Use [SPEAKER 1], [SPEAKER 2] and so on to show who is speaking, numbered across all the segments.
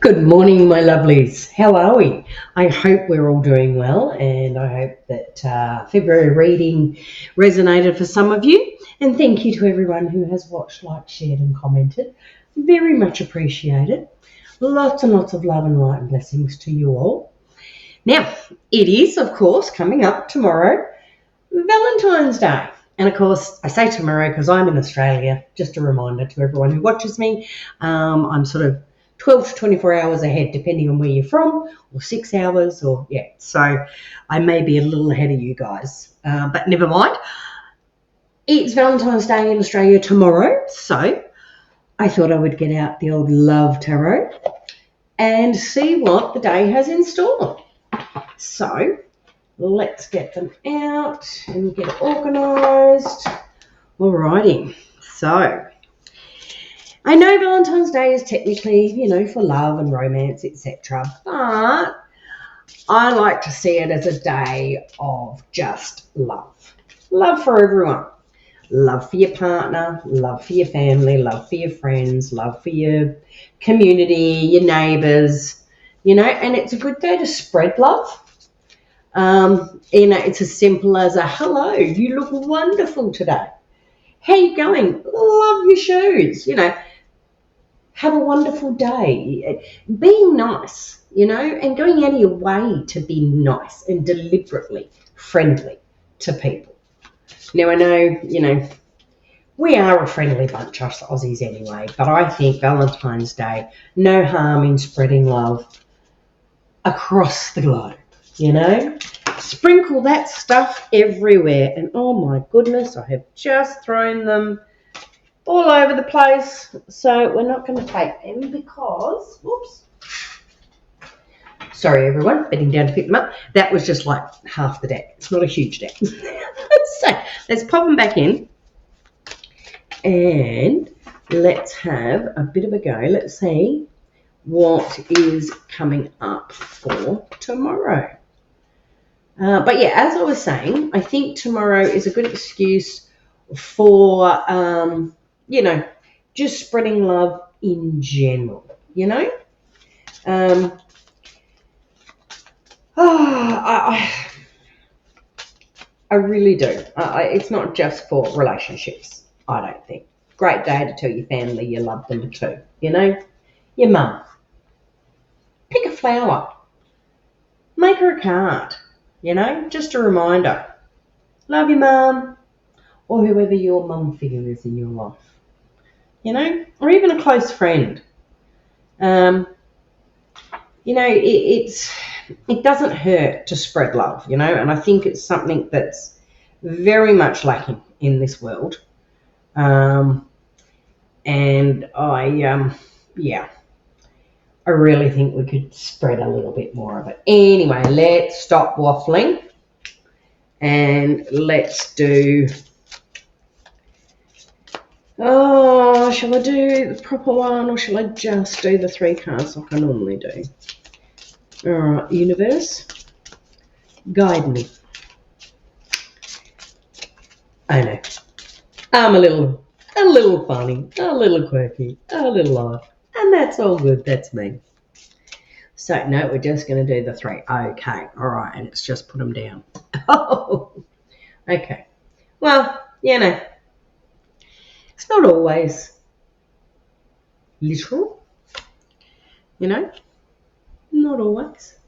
[SPEAKER 1] Good morning, my lovelies. How are we? I hope we're all doing well, and I hope that February reading resonated for some of you. And thank you to everyone who has watched, liked, shared, and commented. Very much appreciated. Lots and lots of love and light and blessings to you all. Now, it is, of course, coming up tomorrow, Valentine's Day. And of course, I say tomorrow because I'm in Australia. Just a reminder to everyone who watches me. I'm sort of 12 to 24 hours ahead, depending on where you're from, or 6 hours, or yeah. So I may be a little ahead of you guys, but never mind. It's Valentine's Day in Australia tomorrow, so I thought I would get out the old love tarot and see what the day has in store. So let's get them out and get it organised. Alrighty, so I know Valentine's Day is technically, for love and romance, etc. But I like to see it as a day of just love. Love for everyone. Love for your partner, love for your family, love for your friends, love for your community, your neighbours, and it's a good day to spread love. It's as simple as a hello, you look wonderful today. How you going? Love your shoes, have a wonderful day. Being nice, and going out of your way to be nice and deliberately friendly to people. Now, I know, we are a friendly bunch, us Aussies anyway, but I think Valentine's Day, no harm in spreading love across the globe, Sprinkle that stuff everywhere. And oh my goodness, I have just thrown them all over the place, so we're not going to take them because, whoops, sorry everyone, bending down to pick them up. That was just like half the deck. It's not a huge deck. So let's pop them back in and let's have a bit of a go. Let's see what is coming up for tomorrow. But yeah, as I was saying, I think tomorrow is a good excuse for just spreading love in general, I really do. It's not just for relationships, I don't think. Great day to tell your family you love them too, Your mum. Pick a flower. Make her a card, just a reminder. Love your mum. Or whoever your mum figure is in your life, or even a close friend. It doesn't hurt to spread love, and I think it's something that's very much lacking in this world. And I really think we could spread a little bit more of it. Anyway, let's stop waffling and let's do... Oh, shall I do the proper one or shall I just do the 3 cards like I normally do? All right, universe, guide me. I know, I'm a little funny, a little quirky, a little odd, and that's all good, that's me. So, no, we're just going to do the 3. Okay, all right, and it's just put them down. Oh, okay. Well, it's not always literal, not always.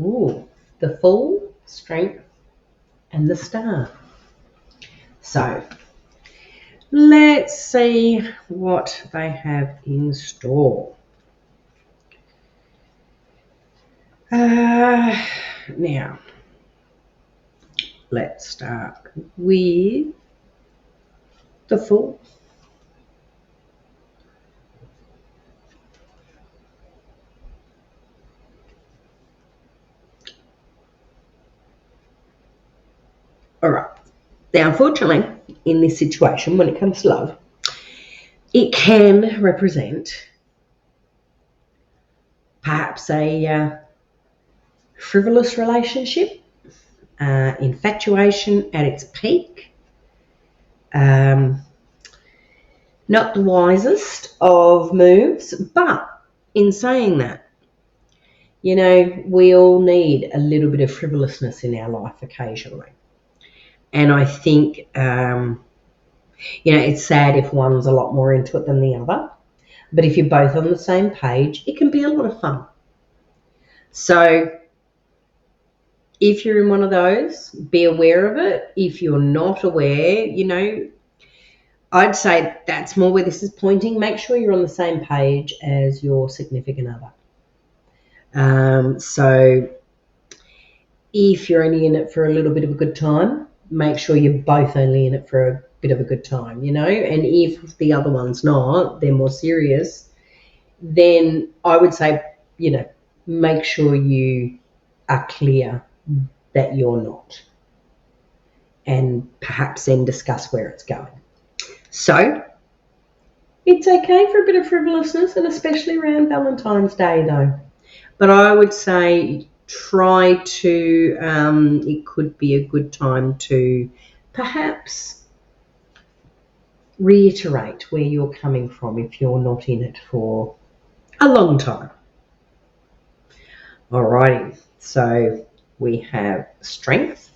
[SPEAKER 1] Ooh, the Fool, Strength, and the Star. So, let's see what they have in store. Now, let's start with the Fool. All right. Now, unfortunately, in this situation, when it comes to love, it can represent perhaps a frivolous relationship, infatuation at its peak, not the wisest of moves, but in saying that, you know, we all need a little bit of frivolousness in our life occasionally. And I think, you know, it's sad if one's a lot more into it than the other. But if you're both on the same page, it can be a lot of fun. So if you're in one of those, be aware of it. If you're not aware, you know, I'd say that's more where this is pointing. Make sure you're on the same page as your significant other. So if you're only in it for a little bit of a good time, make sure you're both only in it for a bit of a good time, you know. And if the other one's not, they're more serious, then I would say, you know, make sure you are clear that you're not. And perhaps then discuss where it's going. So it's okay for a bit of frivolousness, and especially around Valentine's Day though. But I would say try to, it could be a good time to perhaps reiterate where you're coming from if you're not in it for a long time. Alrighty, so we have strength.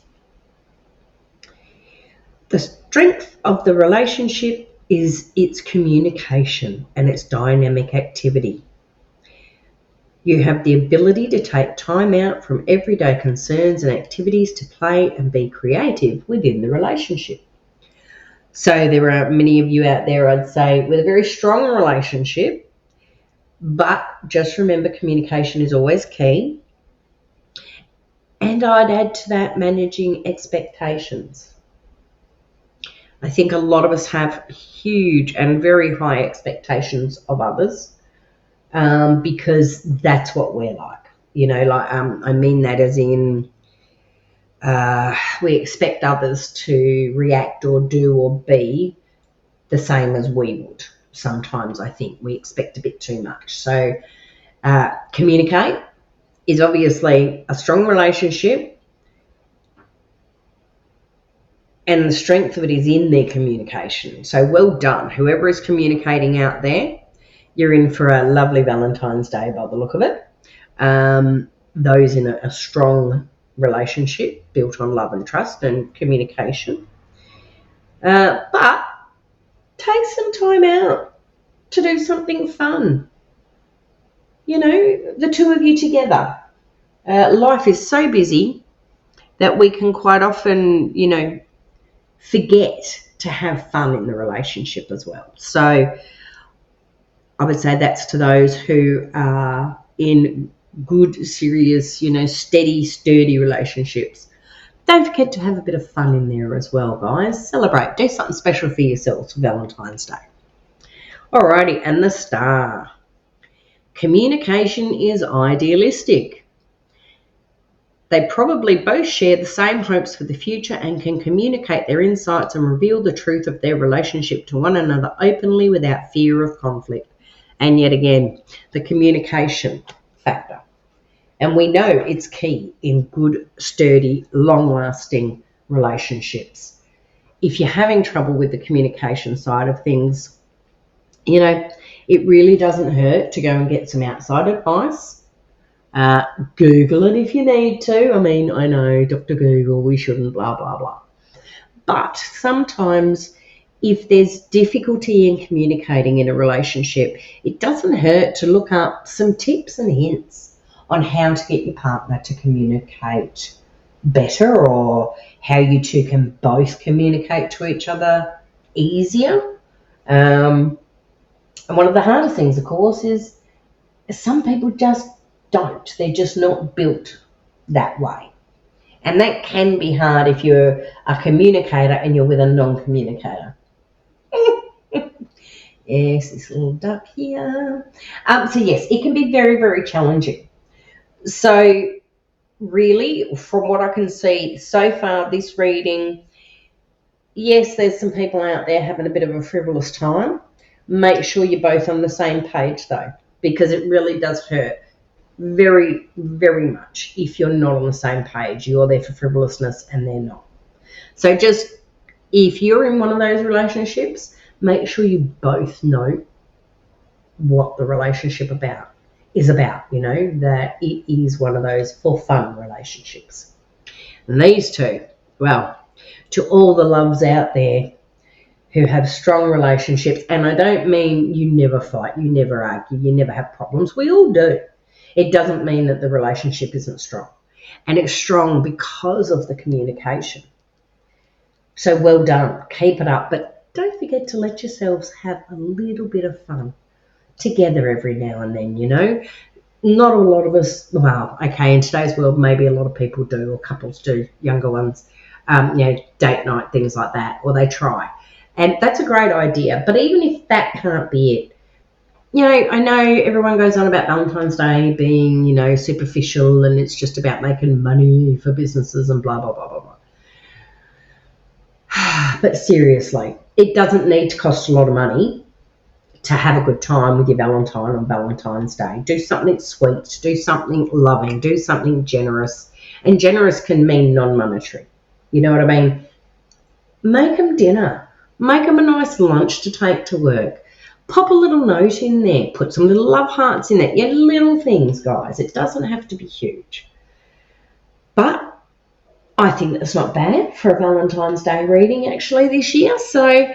[SPEAKER 1] The strength of the relationship is its communication and its dynamic activity. You have the ability to take time out from everyday concerns and activities to play and be creative within the relationship. So there are many of you out there, I'd say, with a very strong relationship, but just remember communication is always key. And I'd add to that managing expectations. I think a lot of us have huge and very high expectations of others because that's what we're like. You know, like I mean that as in we expect others to react or do or be the same as we would. Sometimes I think we expect a bit too much. So communicate is obviously a strong relationship. And the strength of it is in their communication. So well done. Whoever is communicating out there, you're in for a lovely Valentine's Day by the look of it. Those in a strong relationship built on love and trust and communication. But take some time out to do something fun. You know, the two of you together. Life is so busy that we can quite often, you know, forget to have fun in the relationship as well. So I would say that's to those who are in good, serious, you know, steady, sturdy relationships. Don't forget to have a bit of fun in there as well, guys. Celebrate. Do something special for yourselves for Valentine's Day. Alrighty, and the star. Communication is idealistic. They probably both share the same hopes for the future and can communicate their insights and reveal the truth of their relationship to one another openly without fear of conflict. And yet again, the communication factor. And we know it's key in good, sturdy, long-lasting relationships. If you're having trouble with the communication side of things, you know, it really doesn't hurt to go and get some outside advice. Google it if you need to. I mean, I know, Dr. Google, we shouldn't, blah, blah, blah. But sometimes if there's difficulty in communicating in a relationship, it doesn't hurt to look up some tips and hints on how to get your partner to communicate better, or how you two can both communicate to each other easier. And one of the hardest things, of course, is some people just don't. They're just not built that way. And that can be hard if you're a communicator and you're with a non-communicator. Yes, this little duck here. So yes, it can be very, very challenging. So really, from what I can see so far, this reading, yes, there's some people out there having a bit of a frivolous time. Make sure you're both on the same page though, because it really does hurt very, very much if you're not on the same page. You're there for frivolousness and they're not. So just If you're in one of those relationships, make sure you both know what the relationship is about, that it is one of those for fun relationships. And these two, well, to all the loves out there who have strong relationships, and I don't mean you never fight, you never argue, you never have problems. We all do. It doesn't mean that the relationship isn't strong. And it's strong because of the communication. So well done. Keep it up. But don't forget to let yourselves have a little bit of fun together every now and then, Not a lot of us, well, okay, in today's world, maybe a lot of people do, or couples do, younger ones, date night, things like that, or they try. And that's a great idea. But even if that can't be it, I know everyone goes on about Valentine's Day being, superficial and it's just about making money for businesses and blah, blah, blah, blah, blah. But seriously, it doesn't need to cost a lot of money to have a good time with your Valentine on Valentine's Day. Do something sweet, do something loving, do something generous. And generous can mean non-monetary. You know what I mean? Make them dinner. Make them a nice lunch to take to work. Pop a little note in there. Put some little love hearts in there. Yeah, little things, guys. It doesn't have to be huge. But I think that's not bad for a Valentine's Day reading actually this year. So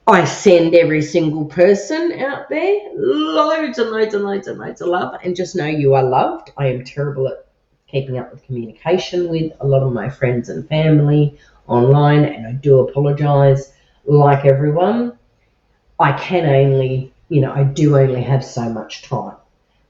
[SPEAKER 1] I send every single person out there loads and loads and loads and loads of love, and just know you are loved. I am terrible at keeping up with communication with a lot of my friends and family online, and I do apologise. Like everyone, I do only have so much time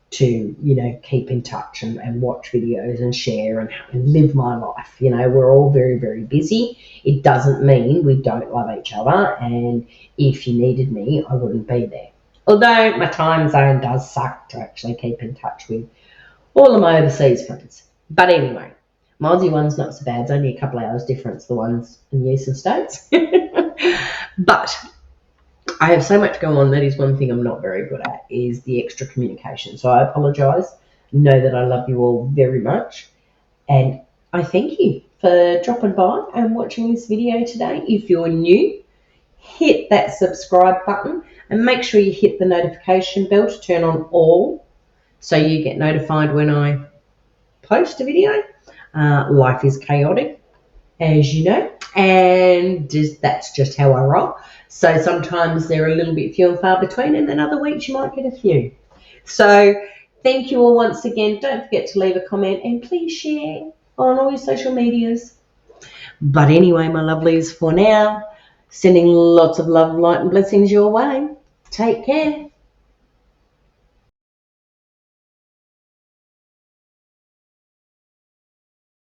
[SPEAKER 1] to, keep in touch and watch videos and share and live my life. We're all very, very busy. It doesn't mean we don't love each other, and if you needed me, I wouldn't be there. Although my time zone does suck to actually keep in touch with all of my overseas friends. But anyway, my Aussie one's not so bad. It's only a couple of hours difference, the ones in the eastern states. But I have so much going on. That is one thing I'm not very good at, is the extra communication. So I apologise. Know that I love you all very much. And I thank you for dropping by and watching this video today. If you're new, hit that subscribe button and make sure you hit the notification bell to turn on all so you get notified when I post a video. Life is chaotic, as you know, and that's just how I roll. So sometimes they're a little bit few and far between, and then other weeks you might get a few. So thank you all once again. Don't forget to leave a comment and please share on all your social medias. But anyway, my lovelies, for now, sending lots of love, light and blessings your way. Take care.